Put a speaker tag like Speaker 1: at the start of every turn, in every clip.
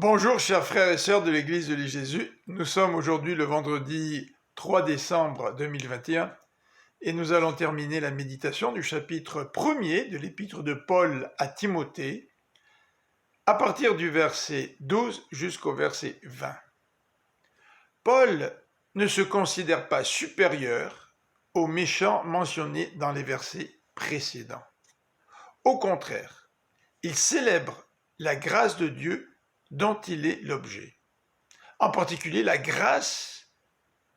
Speaker 1: Bonjour chers frères et sœurs de l'Église de Jésus, nous sommes aujourd'hui le vendredi 3 décembre 2021 et nous allons terminer la méditation du chapitre 1er de l'épître de Paul à Timothée à partir du verset 12 jusqu'au verset 20. Paul ne se considère pas supérieur aux méchants mentionnés dans les versets précédents. Au contraire, il célèbre la grâce de Dieu dont il est l'objet, en particulier la grâce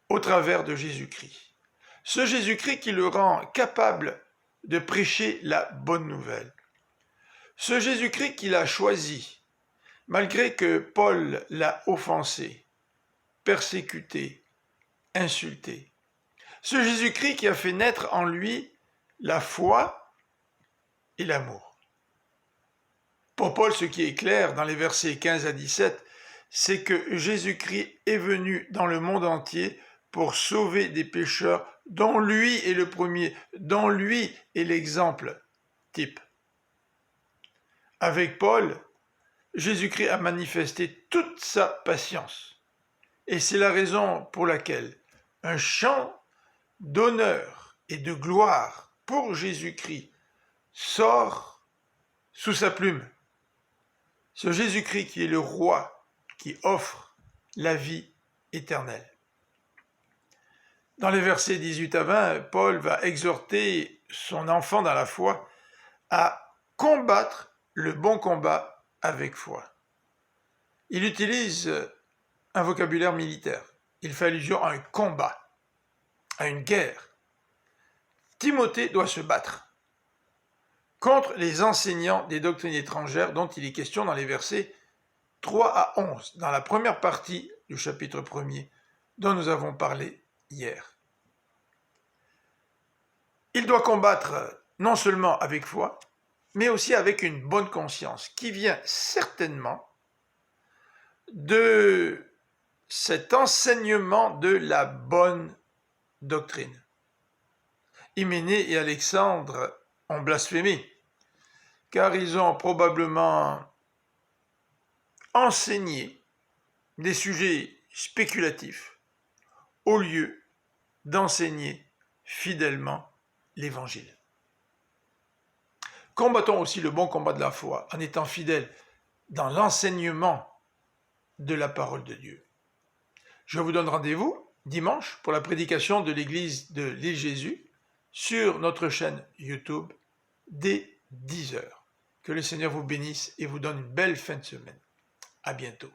Speaker 1: au travers de Jésus-Christ. Ce Jésus-Christ qui le rend capable de prêcher la bonne nouvelle. Ce Jésus-Christ qu'il a choisi, malgré que Paul l'a offensé, persécuté, insulté. Ce Jésus-Christ qui a fait naître en lui la foi et l'amour. Pour Paul, ce qui est clair dans les versets 15 à 17, c'est que Jésus-Christ est venu dans le monde entier pour sauver des pécheurs dont lui est le premier, dont lui est l'exemple type. Avec Paul, Jésus-Christ a manifesté toute sa patience. Et c'est la raison pour laquelle un chant d'honneur et de gloire pour Jésus-Christ sort sous sa plume. Ce Jésus-Christ qui est le roi, qui offre la vie éternelle. Dans les versets 18 à 20, Paul va exhorter son enfant dans la foi à combattre le bon combat avec foi. Il utilise un vocabulaire militaire. Il fait allusion à un combat, à une guerre. Timothée doit se battre contre les enseignants des doctrines étrangères dont il est question dans les versets 3 à 11, dans la première partie du chapitre 1er, dont nous avons parlé hier. Il doit combattre non seulement avec foi, mais aussi avec une bonne conscience, qui vient certainement de cet enseignement de la bonne doctrine. Hyménée et Alexandre ont blasphémé, car ils ont probablement enseigné des sujets spéculatifs au lieu d'enseigner fidèlement l'Évangile. Combattons aussi le bon combat de la foi en étant fidèles dans l'enseignement de la parole de Dieu. Je vous donne rendez-vous dimanche pour la prédication de l'Église de l'île Jésus sur notre chaîne YouTube dès 10h. Que le Seigneur vous bénisse et vous donne une belle fin de semaine. À bientôt.